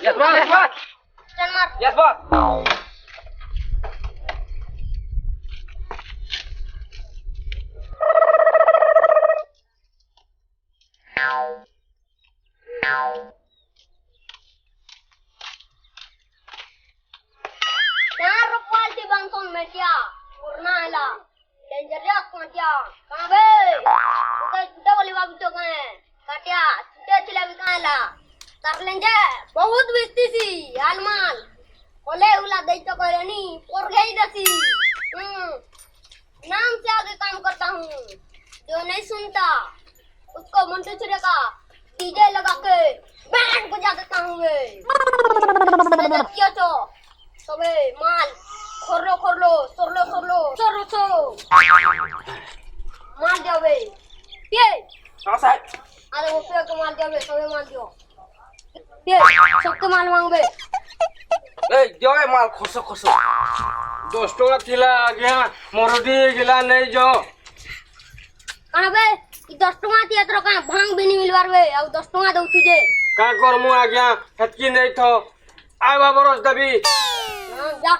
Yes, boss. Yes, boss. चल मार Yes, boss. यार रखवाल ती बांसों में क्या उड़ना है ला डेंजर या क्या कहाँ बे उधर छुट्टे वाली बाबू तो कहाँ है काटिया छुट्टे चिल्ला भी कहाँ है ला तार लेंगे बहुत बेचती सी आलमाल ओले उला दे तो करे नहीं और गई दसी नाम से आगे काम करता हूँ जो नहीं सुनता उसको मंटू चुरे का डीजे लगा के बैंड बजा देता हूँ मैं क्या तो सबे माल खोरलो सोरलो माल जावे ये हाँ साहब. अरे वो पे को माल जावे सबे माल दियो ये सबके माल मांगबे ए जो है माल खोसो खोसो. 10 टका थिला आज्ञा मोरडी गिला नहीं जो. कहां बे ई 10 टका ती एतरो का भांग भी नहीं मिलवार बे आ 10 टका दउ तुझे का करमु आज्ञा हतकी नहीं थो. आय बाबा रोज दबी. हां जा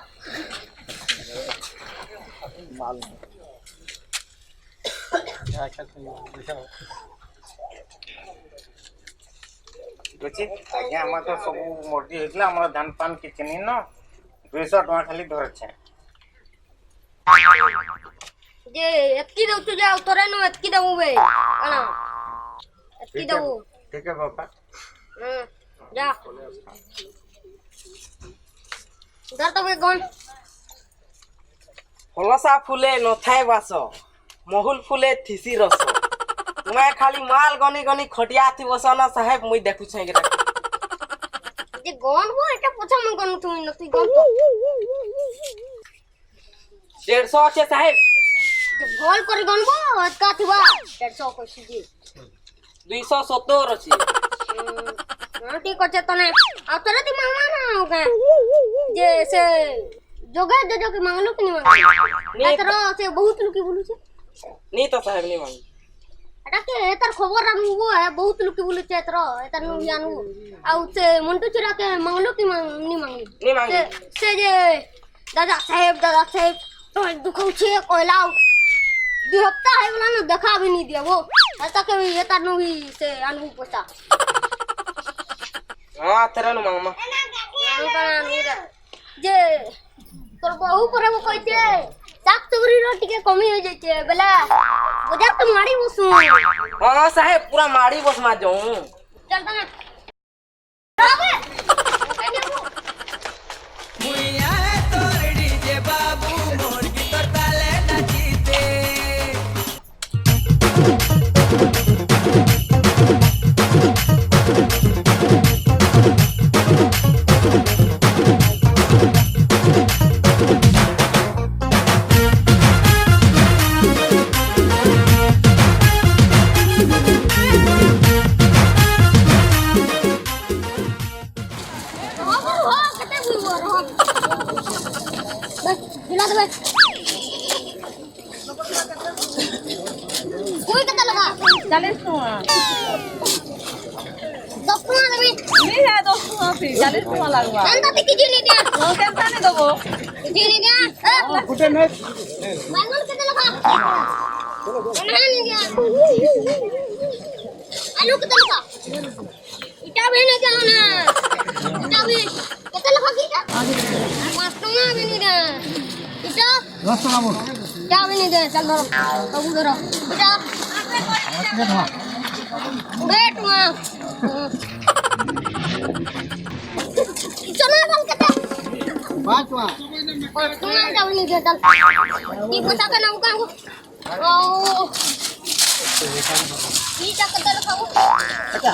बुझी आज्ञा हम तो सब मोटी हेतला हमर धान पान किछ नहीं न 200 टका खाली धरछे जे एतकी दउ तुझे आ तोरे नो एतकी दउ बे कना एतकी दउ ठीक है बाबा. जा उधर तो गन फलसा फुले नथाय बास महुल फुले थिसी रस. तुम्हें खाली माल गनी गनी खटिया थी बसना साहेब मुई देखु छै गे. जे गन वो एटा पछा मन गन तुम न तुई गन तो 150 আছে साहेब. जे भल कर गन बो का थिबा 150 को सीधी 270 আছে. हां ठीक আছে तने आ तोरे ती मांगना ना ओके जे से जोगे जो के मांगलो कि नहीं मांगलो एतरो से बहुत लुकी बोलू छे नी तो साहेब नी मांगी. एटा के एतर खबर रामु वो है बहुत लुकी बोलू छे एतरो एतर नु जानू आ से मंटू चुरा के मांगलो कि नहीं मांगलो नी मांगी. से जे दादा साहेब तो दुखौ छे कोलाव 2 हफ्ता है वाला ना देखा भी नहीं दिया वो ऐसा के एतर नु भी से अनुभव पता हां तेरा नु मामा जे तोर बहु करे वो कहते साग तुगरी रोटी के कमी हो जाते बेला बजार तो मारी बसू हां साहेब पूरा माड़ी बस मा जाऊं. चल तना आवे कहने वो मुइया है तोर डीजे बाबू मोर की तो ताले नचीते. हो कते हुई वो रहो बस दिला दे कोई कते लगा 40 टका 10 टका देबी नहीं है 10 टका फिर 40 टका लगवा. अंदा ते किजी नहीं दिया तो केतना नहीं देबो किजी नहीं दिया गुटे नहीं बैंगन कते लगा नहीं दिया आलू कते लगा इटा भी नहीं दिया ना इटा भी कते लगा की इटा 5 टका भी नहीं दिया इटा 10 टका बोल इटा भी नहीं दिया चल धरो बाबू धरो इटा बैठ वहां चलो बल कते 5 टका तुम्हारा डाउन नहीं दिया चल ये पता का नाम का ओ ये क्या कते लगा अच्छा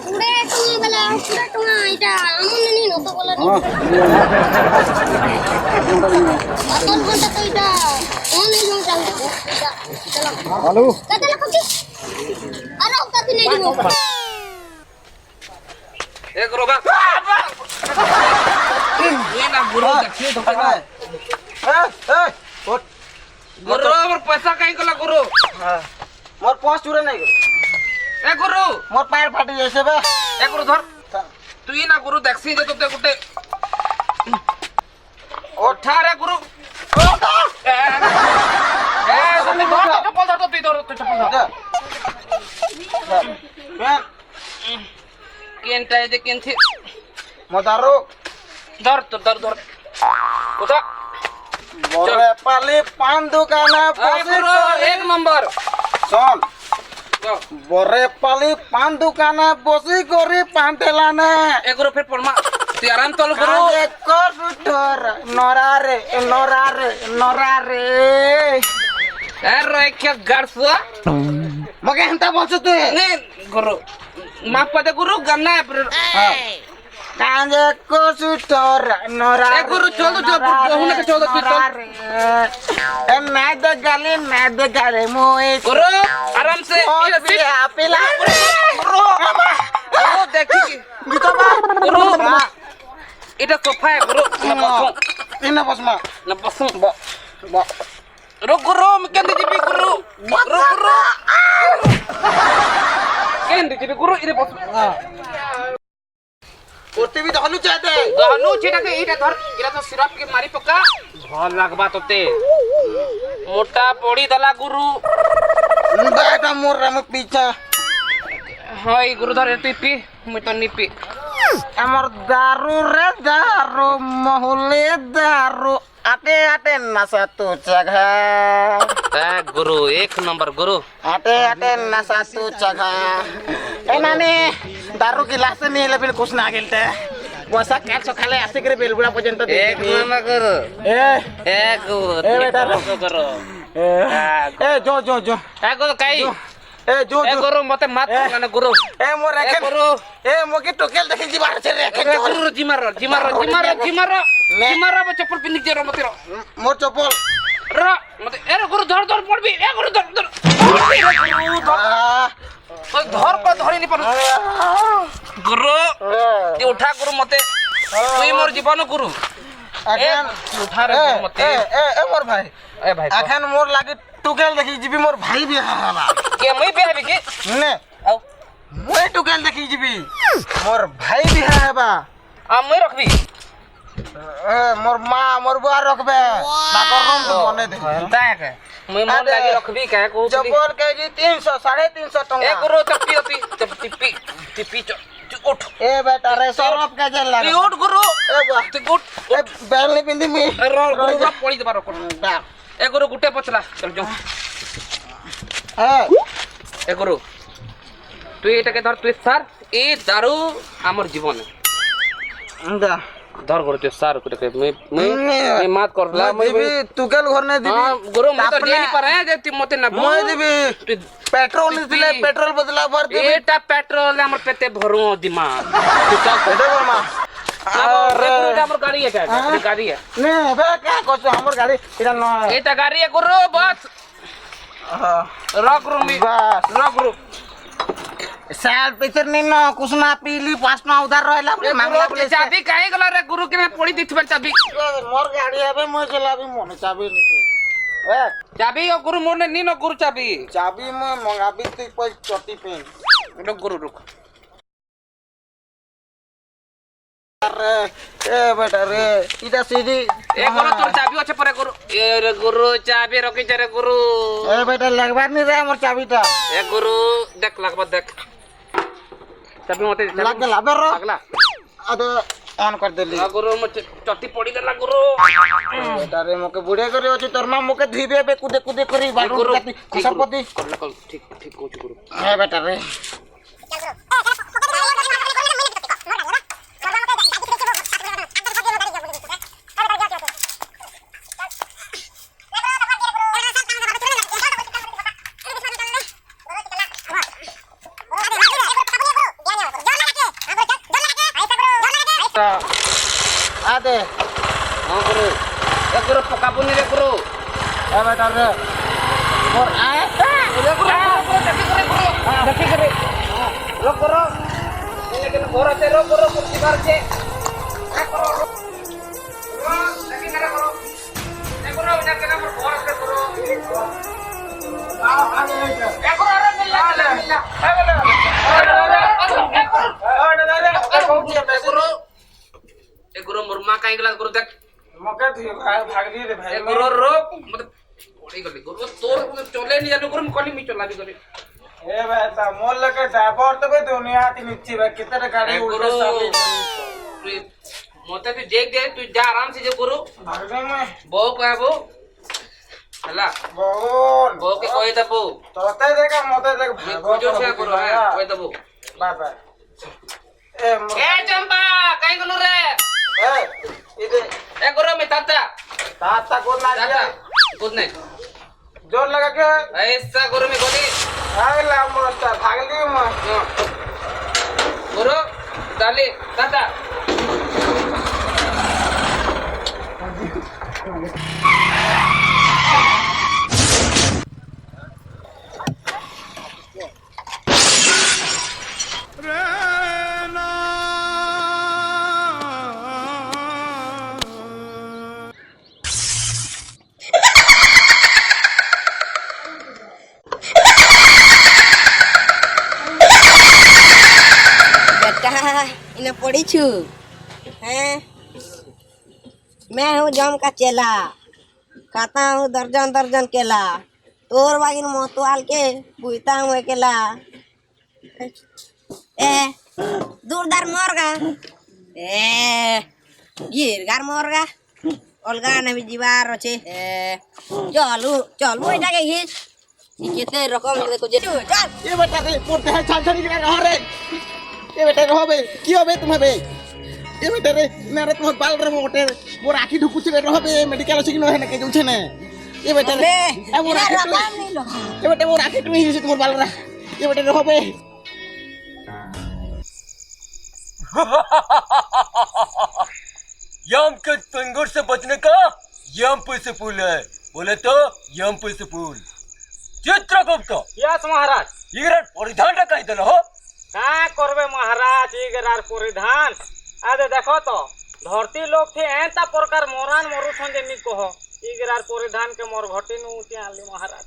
पूरे टुंगा वाला पूरा टुंगा इटा আমন নি নতো বলা নি অতন ঘন্টা তো ইটা কোন নি নো চাল ইটা চলো हेलो কত লাখ কি আরে কত নি দিব एक रोबा ये ना गुरु दक्षिण तो का गुरु मोर पैसा काई कला गुरु मोर पास चुरा नहीं गुरु এ গুরু মোর পায়ের ফাটি যাইছে বে এ গুরু ধর তুই না গুরু দেখছি যে তোতে গোটে ওঠা রে গুরু চপ্পল ধর তুই ধর চপ্পল ধর কেনটা যে কেনথি মদারু ধর তোর ধর ধর কোথা বরে পালি পান দোকানে বসে গুরু এক নম্বর চল বরে পালি পান দোকানে বসি করি পান ঠেলানে এ গুরু ফের পড়মা তুই আরাম তল গুরু কাজে কর নরারে নরারে নরারে এ রইকে গাড়ছুয়া মগে হেন্তা বলছ তুই নে গুরু মাপ পাতে গুরু গানা কাজে কর নরারে এ গুরু চল তো হুনে কে চল তুই চল এ নাই দে গালি মুই গুরু আরাম সে পিলা গুরু দেখি গুরু এটা সোফা গুরু না বসুন ইনা বসমা না বসুন রুক গুরু কেন দিবি গুরু রুক গুরু কেন দিবি গুরু ইরে বসুন করতে বি দহলু চাইতে দহনু চিটাকে এটা ধর এটা তো সিরাপ কে মারি পকা ভাল লাগবা তোতে মোটা পড়ি দলা গুরু বেটা মোর রাম পিছা হয় গুরু ধর তুই পি মুই তো নি পি আমার দারু রে দারু মহলে দারু আটে আটে নাসা তু জাগা গুরু এক নম্বর গুরু আটে আটে নাসা তু জাগা এ নানি দারু গিলাস নিয়ে এলে বিল কুছ না গেলতে পয়সা কাল সকালে আসি করে বেলগুড়া পর্যন্ত দিয়ে এক দিবি নম্বর গুরু এ এক গুরু এ বেটা রে। গুরু এ জো জো জো এক গুরু কাই এ জো এ জো গুরু মতে মাত না গুরু এ মোর এ রাখেন গুরু এ মোকে টোকেল দেখি জিবার আছে রেখে এ গুরু জিমার জিমার জিমার জিমার জিমার চপ্পল পিন্ধি জেরো মতে মোর চপল র মতে এ গুরু ধর ধর পড়বি এ গুরু ধর ধর ওই ধর পা ধরি নি পারু গুরু তুই উঠা গুরু মতে তুই মোর জীবন গুরু এখন উঠা রে গুরু মতে এ মোর ভাই এ ভাই এখন মোর লাগি টুকেল দেখি জিবি মোর ভাই বিয়া হলা কে মই বেহাবি কি নে আও মই টুকেল দেখি জিবি মোর ভাই বিয়া হেবা আমি রাখবি মোর মা মোর বুয়া রাখবে তাকর রুম তো মনে দে দেখ মই মন লাগি রাখবি কে কইলি চপল কেজি 300 350 এ টাকা গুরু চাপি চাপি টিপি তুই উঠ এ বেটা রে সরব কেজি তুই লাগে উঠ গুরু এ বাহ তুই উঠ এ বেলনি পিন্দি মি র গুরু র পড়ি দেবার এ গুরু গুটে পচলা চল যাও এ গুরু তুই এটাকে ধর তুই স্যার এই দারু আমার জীবনে দা ধর গুরু তুই স্যার কুটে মই মাত করলা মই দিবি টুকেল ঘর নে দিবি হ্যাঁ গুরু মই তো ডেলি পারে যে তুই মতে না মই দিবি তুই পেট্রোল দিলে পেট্রোল বদলা ভর দিবি এটা পেট্রোল আমার পেতে ভরু দিমাগ তুই চল এটা বলমা আরে এটা আমার গাড়ি এটা গাড়ি নে বে কা কছ हमर গাড়ি এটা নয় এটা গাড়ি গুরু বস রক রুমি বাস রক রু साल पितर नहीं ना कुछ ना पीली पास ना उधर रहला मांगला बोले चाबी काहे गला रे गुरु के पड़ी दिथबे चाबी मोर गाड़ी हबे मैं चलाबी मन चाबी ए चाबी ओ गुरु मोने नी न गुरु चाबी चाबी मैं मंगाबी तू कोई चोटी पेन रुक गुरु रुक अरे ए बेटा रे इटा सीधी ए गुरु तोर चाबी আছে পরে গুরু এ রে গুরু চাবি রকি রে গুরু ए बेटा लगबार नहीं रे मोर चाबीटा এ গুরু দেখ লাগবা দেখ চাবি মতে लग गला बेरो লাগলা अदे ऑन कर देली गुरु मते चटी पड़ी देला गुरु बेटा रे मोके बुढ़े करे अछि तोर मां मोके धीबे बे कुदे कुदे करी बाडू गुरु सरपति करला कल ठीक ठीक कोच गुरु ए बेटा रे आदे हां गुरु ए गुरु पका पुनी रे गुरु ए बेटा रे और आए रे गुरु देखि करे रो करो लेकिन घर से रो करो कुर्सी घर से आ करो रो देखि करे करो ए गुरु इना के ना घर से करो आ आगे ए गुरु अरे मिल मिल ए बोले ए गुरु मुर्मा काहे गला गुरु देख मके तू भाग दिए रे भाई ए गुरु रो मतलब ओड़ी गली गुरु तोर चले नहीं जानो गुरु कली मी चला भी करे ए बेटा मोल लगे ड्राइवर तो बे दुनिया आती नीचे बे कितने गाड़ी उल्टे सामने मते तू देख दे तू जा आराम से जे गुरु भागने में बो कहबो हला बोल बो के कोई दबो तोते देखा मोते देख भागो जो से गुरु है कोई दबो बाबा ए चंपा काहे गलो रे ए इधर ए गुरु में ताता ताता को ना ताता दिया कुछ नहीं जोर लगा के ऐसा गुरु में गोली भागला मोस्टर भाग ली मैं गुरु डाली ताता बेटा इन्हें पढ़ी छू हैं मैं हूँ जम का चेला खाता हूँ दर्जन दर्जन केला तोर बागिन मोतवाल के बुईता हूँ अकेला ए दूरदार मोरगा ए गिरगार मोरगा अलगा नबी जीवार अच्छे ए चलू चलू इटा के घिस कितने रकम देखो जे चल ये बेटा रे पोते है छान छानी के रह रे ये बेटा रहो बे की होबे तुम्हें बे ये बेटा रे मेरे तुम बाल रे मोटे वो राखी ढुकुची रे रहो बे मेडिकल अछि कि न है न के जउछे ने ये बेटा रे ए वो राखी रकम नहीं लो ये बेटा वो राखी तुम ही तुम बाल रा ये बेटा रहो बे यम के पंगुर से बचने का यम से पुल है बोले तो यम से पुल चित्रगुप्त यस महाराज इगरार परिधान टा कहि देलो हो का करबे महाराज इगरार परिधान आदे देखो तो धरती लोग थे एंता प्रकार मोरान मरु छन जे नी कहो इगरार परिधान के मोर घटी नु उठी आली महाराज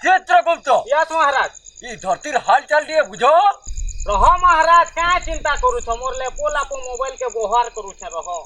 चित्रगुप्त यस महाराज ई धरतीर हाल चाल दिए बुझो रहो महाराज क्या चिंता करू छ मोर ले पोला पो मोबाइल के व्यवहार करू छ रहो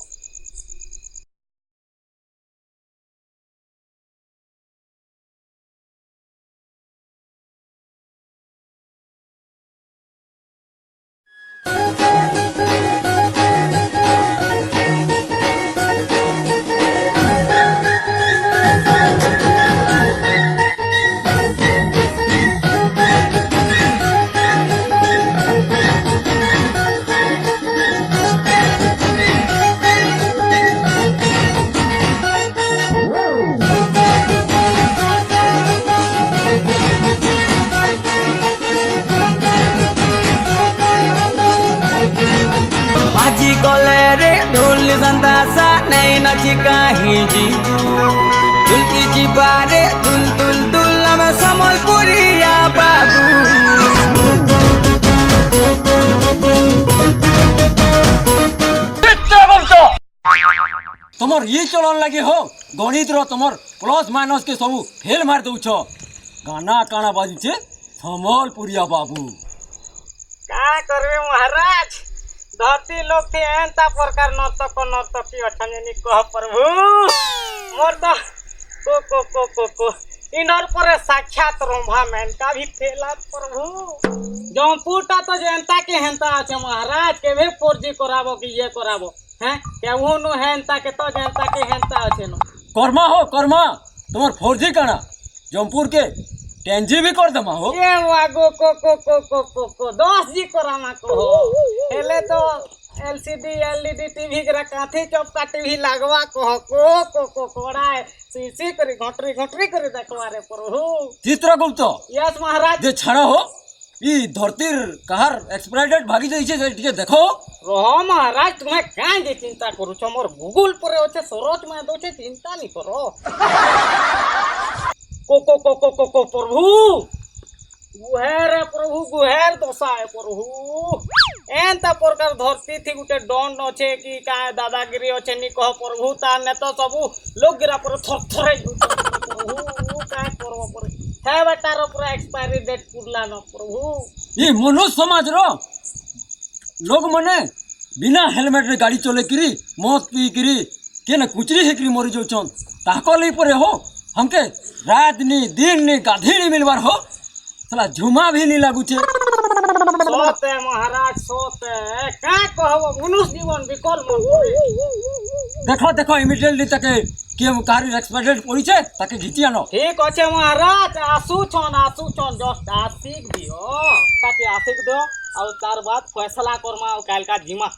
आजी गले रे ढोल संदासा नहीं नची कहीं जीजू दुलकी जीवारे दुल दुल दुल हम समलपुरिया बाबू तुमर ये चलन लगे हो गणित रो तुमर प्लस माइनस के सब फेल मार दउछ गाना काना बाजी छे समलपुरिया बाबू का करबे महाराज धरती लोग थे एंता प्रकार नर्तक नर्तकी अछन जे नी कह प्रभु मोर तो को इनर पर साक्षात रंभा मेनका भी फेला प्रभु जमपुरटा तो जनता के हेंता আছে महाराज के भी फौजी कराबो कि ये कराबो हैं केहू नो हेंता के तो जनता के हेंता আছে नो कर्मा हो कर्मा तुमर फौजी काना जमपुर के टेंजी भी कर दमा हो ये वागो को 10 जी करामा को हेले तो एलसीडी एलईडी टीवी के काथी चौपका टीवी लगवा को कोड़ा सीसी करी घंटरी करी देखवा रे प्रभु चित्रगुप्त यस महाराज जे छाड़ा हो ई धरतीर कहार एक्सपायर्ड भागी जाई छे टिके देखो रहो महाराज तुम्हें काहे जे चिंता करू छ मोर गूगल पर होचे सरोज में दो छे चिंता नहीं करो को प्रभु गुहेर है प्रभु गुहेर दशा है प्रभु एंता प्रकार धरती थी गुटे डन अच्छे कि का दादागिरी अच्छे नी कह प्रभु तार ने तो सब लोग गिरा पर थर थर प्रभु का करबो पर है बेटार पूरा एक्सपायरी डेट पुरला न प्रभु ये मनुष्य समाज रो लोग मने बिना हेलमेट रे गाड़ी चले किरी मौत पी किरी के न कुचरी हेकरी मरी जाउछन ताको लई परे हो हमके रात नी दिन नी गाधी नी मिलवार हो साला झुमा भी नहीं लागू छे सोते महाराज सोते का कहबो मनुष्य जीवन विकल मन देखो देखो इमिडिएटली तके के कारी एक्सपेक्टेड पड़ी छे ताके घिची आनो ठीक अच्छे महाराज आसू छन जस्ट आशिक दियो ताके आशिक दो और तार बाद फैसला करमा और काल का जिमा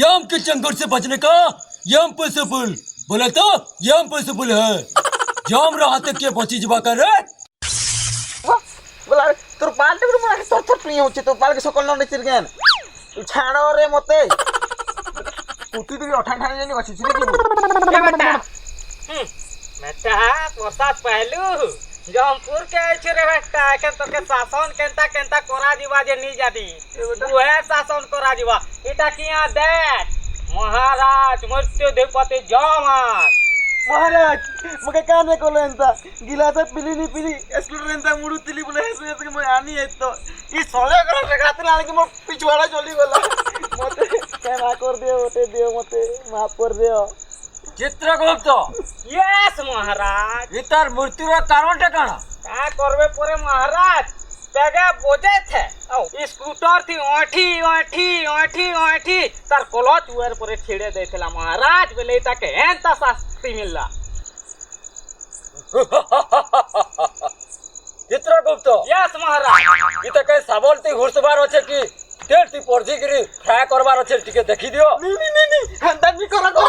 यम के चंगुल से बचने का यम पॉसिबल बोला तो यम पॉसिबल है यम रहते के बची जबा करे बोला तोर बाल टे मोर थर थर पिए होचे तो बाल के सकल न चिरगेन तू छाड़ो रे मते कुटी भी अठा ठाने जनी अछि छिले की ए बेटा बेटा मोसा पहलू जमपुर के अछि रे बेटा के तो के शासन केंता केंता कोरा दिवा जे नी जादी उहे शासन कोरा दिवा इटा किया देख महाराज मृत्यु देवपति जमन महाराज मके काने कोले एंता गिलास पिली नी पिली एक्सप्लोर एंता मुडू तिली बोले हेसु के मैं आनी है तो ई सोले कर रेगात लाने के मो पिछवाड़ा चली गला मते केना कर दियो मते माफ कर दियो चित्रगुप्त यस महाराज इतार मृत्यु रा कारण ठिकाना का करबे परे महाराज तेगे बोझे थे औ स्कूटर थी ओठी तार क्लच उएर परे छिड़े देथिला महाराज बेले ताके एंता शास्ति मिलला चित्रगुप्त यस महाराज इ तके साबलती घुसबार अछि कि तेलती परजी गिरी फ्राई करबार अछि टिके देखि दियो नी हंदा नी करा को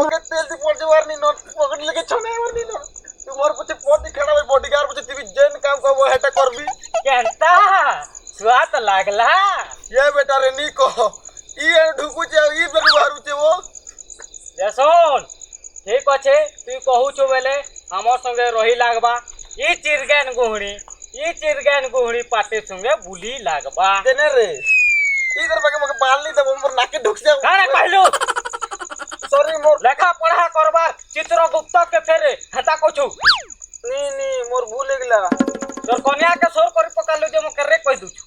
मके तेल दी पड़ जवार नी नोट पकड़ लेके छने वर नी नोट तू मोर पछे पोती खड़ा भाई बॉडीगार्ड पछे टीवी जेन काम को वो हेटा करबी केंता स्वाद लागला ये बेटा रे नी को ई ढुकु जे ई बेलु बारू जे वो जसोन ठीक अछि तू कहू छु बेले हमर संगे रही लागबा ई चिरगेन गुहड़ी पाटे संगे बुली लागबा देने रे ई कर बाके मके बाल नी दबो मोर नाके ढुक जाओ कारे कहलू सॉरी मोर लेखा पढ़ा करबा चित्रगुप्त के फेरे हता कोछु नी मोर भूल गेला तोर कन्या के सोर कर पकालू जे मके रे कह दूछु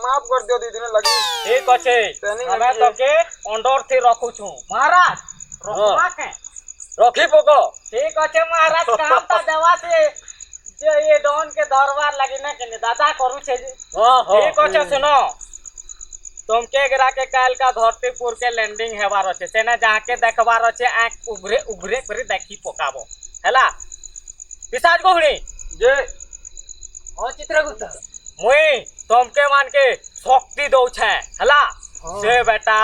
माफ कर दियो दीदी ने लगी ठीक अछि हमें तो के अंडर थी रखू छु महाराज रखवा के रखी पको ठीक अछि महाराज काम ता देवा से जे ये डॉन के दरबार लगी ना के दादा करू छे ठीक अछि सुनो तुम के गिरा के काल का धरतीपुर के लैंडिंग हेबार अछि सेना जहां के देखबार अछि आंख उगरे पर देखी पकाबो हैला पिसाज गोहणी जे ओ चित्रगुप्त मुई तुमके मान के शक्ति दौ छे हैला से बेटा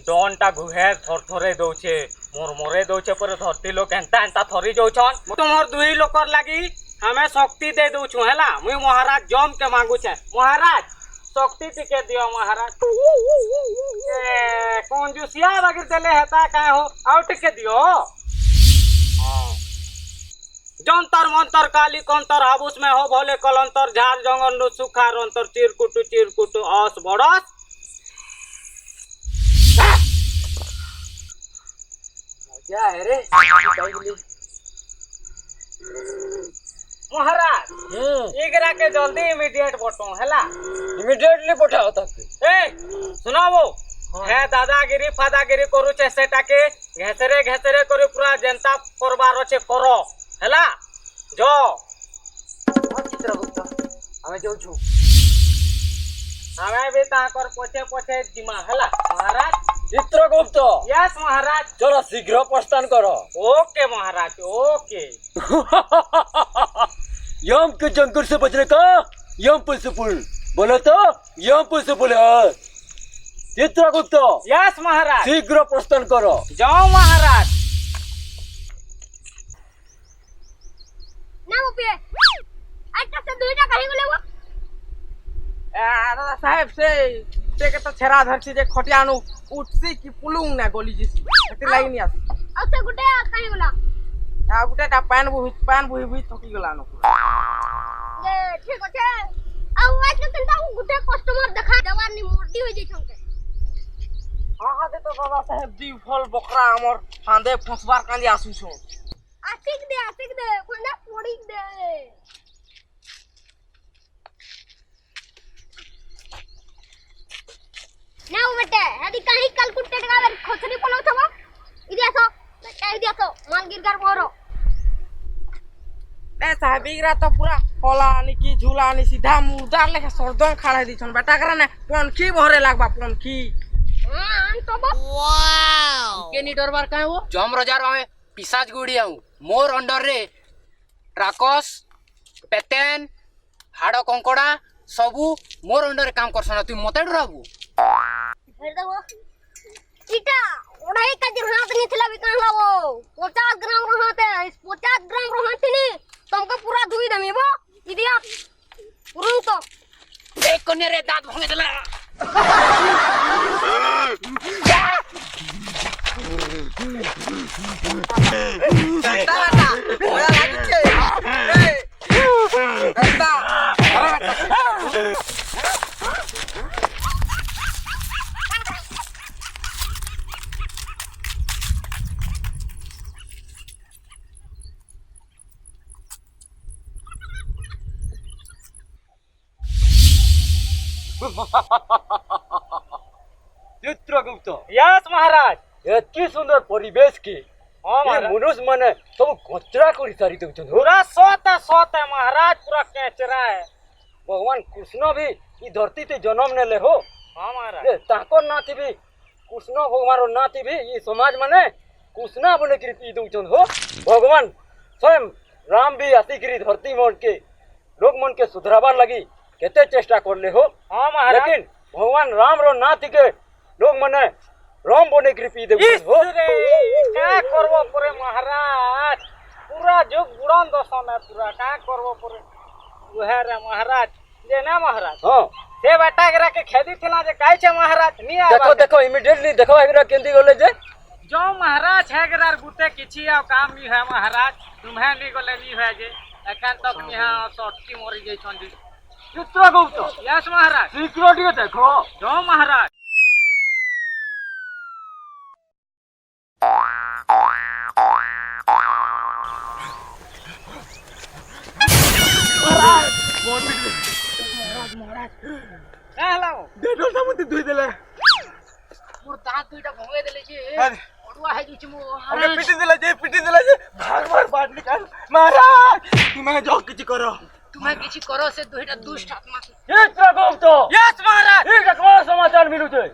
डॉन टा गुहे थरथरे दौ छे मोरे दौ छे पर धरती लोग एंता थरी जाउ छन तुमर दुई लोकर लागी हमें शक्ति दे दउ छु हैला मुई महाराज जम के मांगू छे महाराज शक्ति टिके दियो महाराज कौन जुसिया बागिर देले हेता काहे हो आउ टिके दियो जंतर मंतर काली कंतर हाबुस में हो भोले कलंतर झार जंगल नु सुखार अंतर चिरकुट अस बड़स मजा है रे महाराज एकरा के जल्दी इमीडिएट बटो हैला इमीडिएटली पठाओ तक ए सुनाबो है दादागिरी फादागिरी करू छे सेटा के घेसरे करू पूरा जनता करबार छे करो हैला जो चित्रगुप्त हमें जाऊ छु हमें भी ताकर पछे जिमा हैला महाराज चित्रगुप्त यस महाराज चलो शीघ्र प्रस्थान करो ओके महाराज ओके यम के जंगल से बचने का यम पॉसिबल बोलो तो यम पॉसिबल है चित्रगुप्त यस महाराज शीघ्र प्रस्थान करो जाओ महाराज ना मुपे अच्छा से दुईटा कहीं गेले वो दादा साहेब से के तो छेरा धरसी जे खटियानु उठसी कि पुलुंग ना गोली जिसी हटी लाइन नहीं आस और से गुटे कहीं गेला आ गुटेटा पान बुही थकी गेला न ये ठीक होते आ आज के तंता गुटे कस्टमर देखा देवार नि मोटी हो जे छके हां दे तो दादा साहेब दी फल बकरा हमर फांदे फसबार कांदी आसु छो अच्छा ଆସିକି ଦେ ଖଣ୍ଡା ପୋଡ଼ି ଦେ ନା ବେଟେ ଆଦି କାହିଁ କାଲକୁଲେଟ ଗାବେ ଖସରି ପଲଉଥବ ଇଦି ଆସ ବେଟା ଇଦି ଆସ ମାଲଗିର ଗାର ମୋର ए साहबीगरा तो पूरा होला आनी की झूला आनी सीधा मुर्दार लेके सरदम खाड़ा दीछन बेटा करा ने पनखी भरे लागबा पनखी हां तो वाओ के नी डरबार काहे वो जम रजार हमें पिसाज गुड़ी आऊ मोर अंडर रे ट्राकस पेटेन हाड़ कंकड़ा सबू मोर अंडर काम करसन तू मते डराबू हेर दो इटा ओढ़ाई का दिन हाथ नहीं थिला बिकान लावो 50 ग्राम रहते 50 ग्राम रहते नी तुमको पूरा धुई दमी बो इदिया पुरुन तो एक कोने रे दांत भंगे देला बेटा बेटा ओया लागी छे ए बेटा चित्रगुप्त यस महाराज एतकी सुंदर परिवेश के हां ये महाराज मनुष्य माने सब कचरा करी सारी दउछन हो पूरा सोता महाराज पूरा केचरा है भगवान कृष्ण भी ई धरती ते जन्म नेले हो हां महाराज ए ताको नाती भी कृष्ण भगवान रो नाती भी ई समाज माने कृष्णा बने करी पी दउछन हो भगवान स्वयं राम भी आसी करी धरती मन के लोग मन के सुधराबार लगी केते चेष्टा करले हो हां महाराज लेकिन भगवान राम रो नाती के लोग मने राम बने करी पी दउछन हो रे का करबो परे महाराज पूरा जुग बुड़न दसन है पूरा का करबो परे उहे रे महाराज जे ना महाराज हां से बेटा गरा के खेदी थिला जे काई छे महाराज नी आबा देखो देखो इमीडिएटली देखो एकरा केंदी गले जे जो महाराज है गरार गुते किछि आ काम नी है महाराज तुम्हे नी गले नी है जे एखन तक नी हां सटकी मरि जई छन जी चित्रगुप्त यस महाराज सिक्योरिटी देखो जो महाराज हेलो डेटोल सामंती धुई देले मोर दांत दुइटा भंगे देले जे अडुआ है जुछि मो हमने पिटी देले जे भाग भाग बात निकाल महाराज तुम्हें जो किछ करो तुम्हें किछि करो से दुइटा दुष्ट आत्मा चित्रगुप्त यस महाराज ई देखो समाचार मिलु छे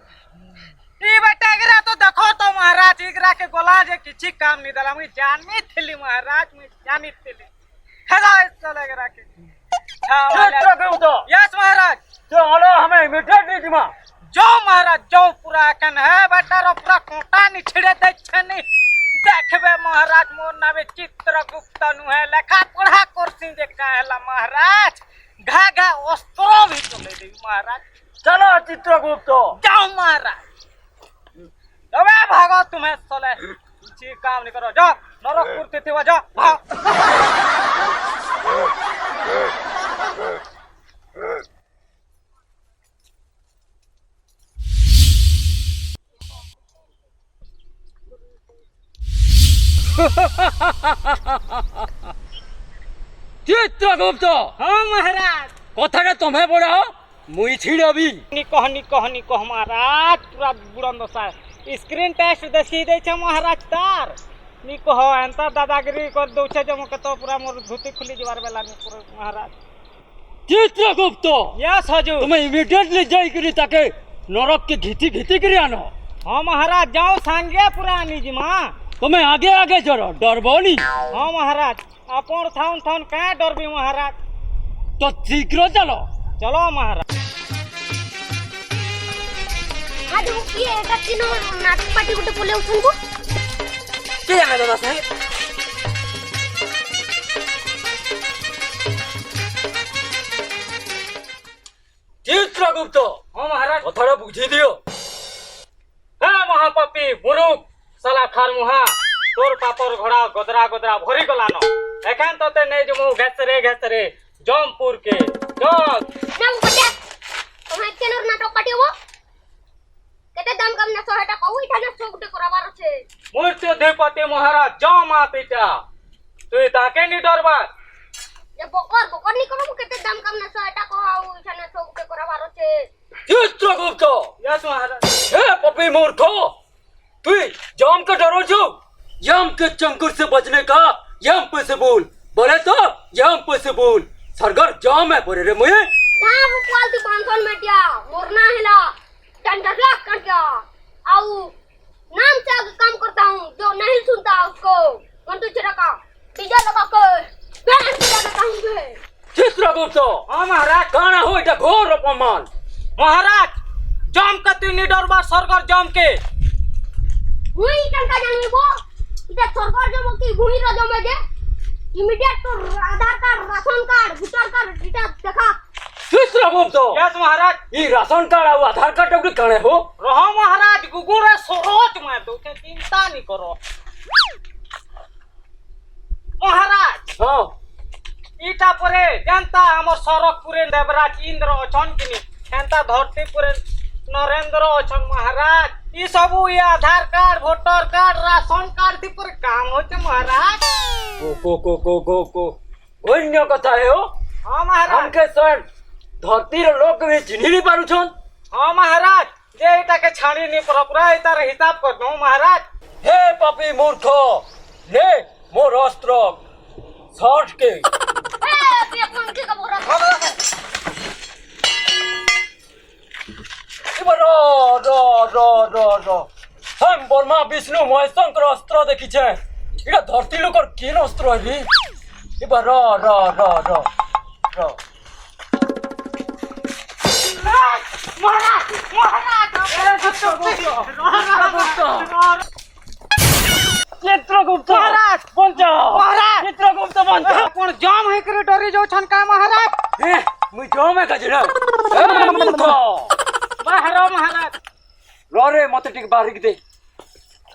ई बेटा गरा तो देखो तो महाराज इगरा के गोला जे किछि काम नी दला मुई जानी थिली महाराज मुई जानी थिली हेलो चले गरा के चित्रगुप्त यस महाराज चलो हमें इमीडिएटली दिमा जो महाराज जो पूरा कन है बेटा रो पूरा कोटा नी छिड़े दे छनी देखबे महाराज मोर नामे चित्रगुप्त नु है लेखा पढ़ा करसी जे कहला महाराज घा घा अस्त्र भी चले दे महाराज चलो चित्रगुप्त जाओ महाराज अबे भागो तुम्हें चले जी काम नहीं करो जाओ नरक कुर्ती थी जाओ भाग चित्रगुप्त हाँ महाराज कथा के तुम्हें बड़ा मुई छिड़बी नी कह महाराज पूरा बुड़न दशा स्क्रीन टेस्ट देखी दे छे महाराज तार नी कह एंता दादागिरी कर दउ छे जे मके तो पूरा मोर धोती खुली जवार बेला नी पूरा महाराज चित्रगुप्त यस हजूर तुम्हें इमीडिएटली जाई करी ताके नरक के घिती घिती करी आनो हाँ महाराज जाओ संगे पूरा आनी जी माँ तुम्हें आगे आगे चलो डरबोनी हाँ महाराज अपन थाउन थाउन क्या डरबी महाराज तो शीघ्र चलो चलो महाराज आज ये एका तीन नाटक पार्टी गुटे बोले उठन को के जाने दादा साहेब चित्रगुप्त हाँ महाराज कथाटा बुझी दियो हे महापापी मुरुख साला खार मुहा तोर पापर घोड़ा गदरा गदरा भरी गलानो एखान तते नै जमु घेसरे जमपुर के जग ना बटा तुम्हें केनर नाटक पार्टी हो केते दाम कम ना 100 कहू इठाने 100 गुटे कराबार छे मूर्ति अधिपति महाराज जमा पिता তুই তাকে নি ডরবার যে বকর নি করব কেতে দাম কাম না এটা কো আউ ইছানে সবকে করাবার আছে চিত্রগুপ্ত यस महाराज हे पपी मूर्ख তুই जाम का डरो छो यम के चंकुर से बचने का यम पे से बोले तो यम पे से बोल सरगर जाम है बोले रे मुझे ना वो क्वालिटी 500 मेटिया मोरना हिला 10 लाख कर क्या आउ नाम से आगे काम करता हूँ जो नहीं सुनता उसको मंटू चिरा का डीजे लगा के बैंड बजा देता हूँ मैं चित्रगुप्त हाँ महाराज काना हो इटा घोर अपमान महाराज जम का तू नी डरबार सरगर जम के हुई टंका जानी वो इधर सरकार जो की भूमि रा जो में दे इमीडिएट तो Aadhaar card ration card voter card detail देखा चित्रगुप्त यस महाराज ये राशन कार्ड और आधार कार्ड अपने कने हो रहो महाराज गुगुरे सरोज मैं दो के चिंता नहीं करो महाराज हाँ इटा परे जनता हमर सड़क पुरे देवराज इंद्र अछन किनी एंता धरती पुरे नरेंद्र अछन महाराज ई सबू ये Aadhaar card voter card ration card दी पर काम होचे महाराज को अन्य कथा है हो हां महाराज हमके सर धरती रे लोग भी चिन्ही नहीं पारु छन हां महाराज जे इटा के छाणी नहीं पर पूरा इता रे हिसाब कर दो महाराज हे पापी मूर्ख ले मोर अस्त्र शॉर्ट के ए पे अपन के बोरा रो रो रो रो रो हम बर्मा विष्णु महेशंकर अस्त्र देखी छे इटा धरती लोकर केन अस्त्र है रे इबा रो रो रो रो रो महाराज महाराज चित्रगुप्त महाराज बंचाओ महाराज चित्रगुप्त बंचाओ अपन जाम है करे डरी जो छन का महाराज ए मुई जो में कजरा ए मूर्ख बाहरो महाराज रो रे मते टिक बारिक दे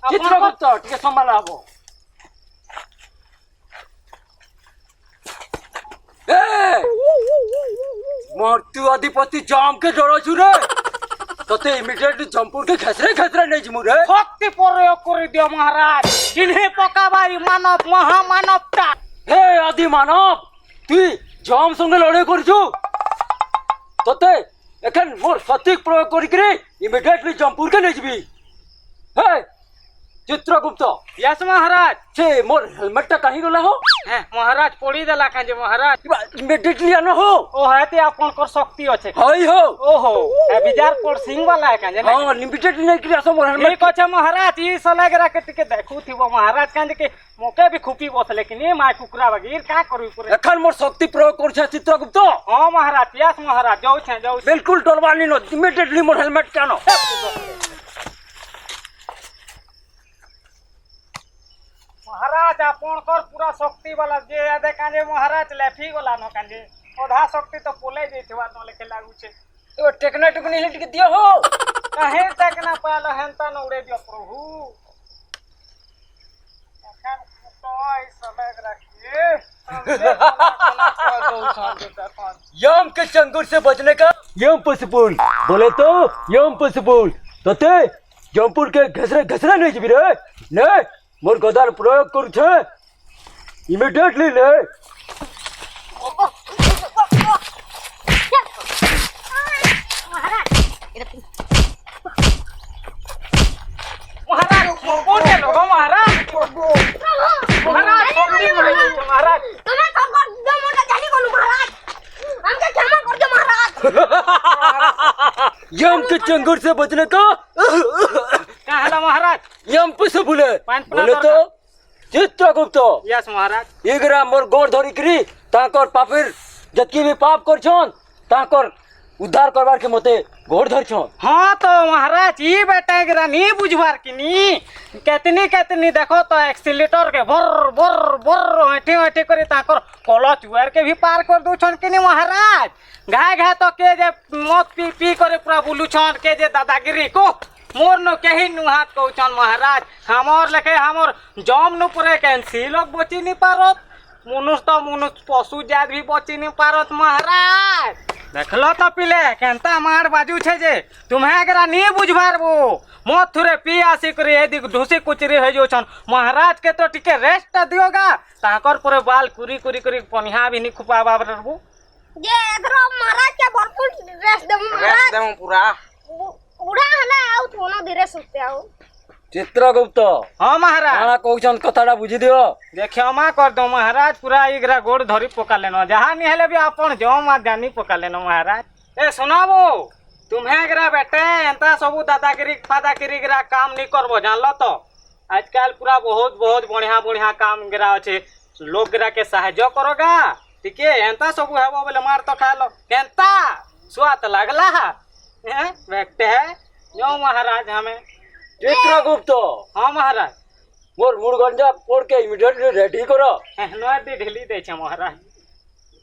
चित्रगुप्त टिके संभाल आबो ए मर्त्यु अधिपति जाम के डरो छु रे तते इमीडिएटली जमपुर के खसरे नहीं जिमु रे शक्ति प्रयोग कर दियो महाराज इन्हें पकाबारी मानव महामानवता हे आदि मानव तुई जाम संगे लड़े करछु तते एखन मोर सटीक प्रयोग करी करे इमीडिएटली जमपुर के नहीं जिबी हे चित्रगुप्त यस महाराज से मोर हेलमेट टा कहीं गला हो महाराज पड़ी देला काजे महाराज इमीडिएटली आनो हो ओ हेते आपन कर शक्ति अछि हई हो ओहो ए बिजार पर सिंह वाला है काजे हां इमीडिएटली नहीं करी आसो मोर हेलमेट ठीक अछि महाराज ई सलाग राके टिके देखू थिबो महाराज काजे के मोके भी खुपी बस लेकिन ए माय कुकरा बगीर का करू पुरे एखन मोर शक्ति प्रयोग कर छ चित्रगुप्त हां महाराज यस महाराज जाऊ छे बिल्कुल डरवानी नो इमीडिएटली मोर हेलमेट कानो महाराज आपन कर पूरा शक्ति वाला जे आदे काजे महाराज लेफी गला न काजे ओधा शक्ति तो पोले जेथवा न लेके लागू छे ए टेकना टुकनी हिट के दियो हो काहे तक ना पालो हेंता न उड़े दियो प्रभु एखन कोई सलग रखिए यम के चंगुर से बचने का यम पॉसिबल बोले तो यम पॉसिबल तते जमपुर के घसरे नहीं जिबी रे ले मोर गदार प्रयोग करू छे इमीडिएटली ले महाराज कौन के लोग महाराज महाराज शक्ति महाराज तुम्हें खबर दो मोटा जानी कोन महाराज हमके क्षमा कर दो महाराज यम के चंगुर से बचने का कहला महाराज यम पॉसिबल बोले तो चित्रगुप्त यस महाराज एगरा मोर गोर धरी करी ताकर पापेर जतकी भी पाप करछन ताकर उद्धार करबार के मते गोर धर छन हाँ तो महाराज ई बेटा एकरा नी बुझवार की नी केतनी देखो तो एक्सीलेटर के भर भर भर हेटे करे ताकर कलच उर के भी पार कर दू छन कि नी महाराज घाय तो के जे मत पी करे पूरा बुलू छन के जे दादागिरी को मोर नो केही नुहात कहू छन महाराज हमर लेके हमर जम नु पुरे कैंसी लोग बची नी पारत मनुष्य पशु जात भी बची नी पारत महाराज देखलो तो पिले केंता मार बाजू छे जे तुम्हें एकरा नी बुझबारबो मो थुरे पी आसी करी एदी ढुसी कुचरी हो जोछन महाराज के तो टिके रेस्ट दियोगा ताकर पर बाल कुरी कुरी करी पनिया भी नहीं खुपावा बरबू जे एकरो महाराज के भरपूर रेस्ट दे महाराज पूरा बुढ़ा हला आउ थोनो धीरे सुते आउ चित्रगुप्त हाँ महाराज काना कहछन कथाटा बुझी दियो जे क्षमा कर दो महाराज पूरा इगरा गोड़ धरी पका लेनो जहाँ नहीं हेले भी अपन जो मा जानी पका लेनो महाराज ए सुनाबो तुम्हें गरा बेटे एंता सबू दादागिरी फादागिरी गिरा काम नहीं करबो जानलो तो आजकल पूरा बहुत बहुत बढ़िया बढ़िया काम गिरा अच्छे लोग गिरा के साहाय्य करोगा ठीक है एंता सबू है बोले मार तो खा लो केंता स्वाद लगला है बेटे जो महाराज हमें चित्रगुप्त हाँ महाराज मोर मुड़गंजा पोड़ के इमीडिएटली रेडी करो नदी ढिली दे छे महाराज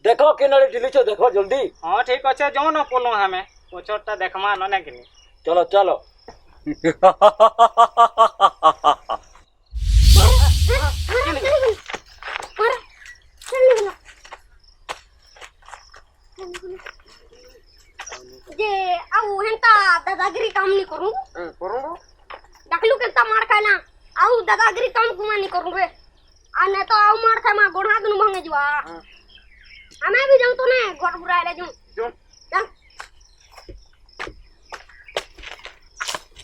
देखो केनरे ढिली छो देखो जल्दी हाँ ठीक अच्छे जो न पोलो हमें पोछोटा देखमा न कि चलो चलो जे आउ हेंता दादागिरी काम नहीं करूं देखलू केंता मार खाना आउ दादागिरी काम कुमा नहीं करूं बे आने तो आउ मार खा मा गोढ़ा दुनु भंगे जुआ हमें भी जाऊं तो ने घर बुराए ले जाऊं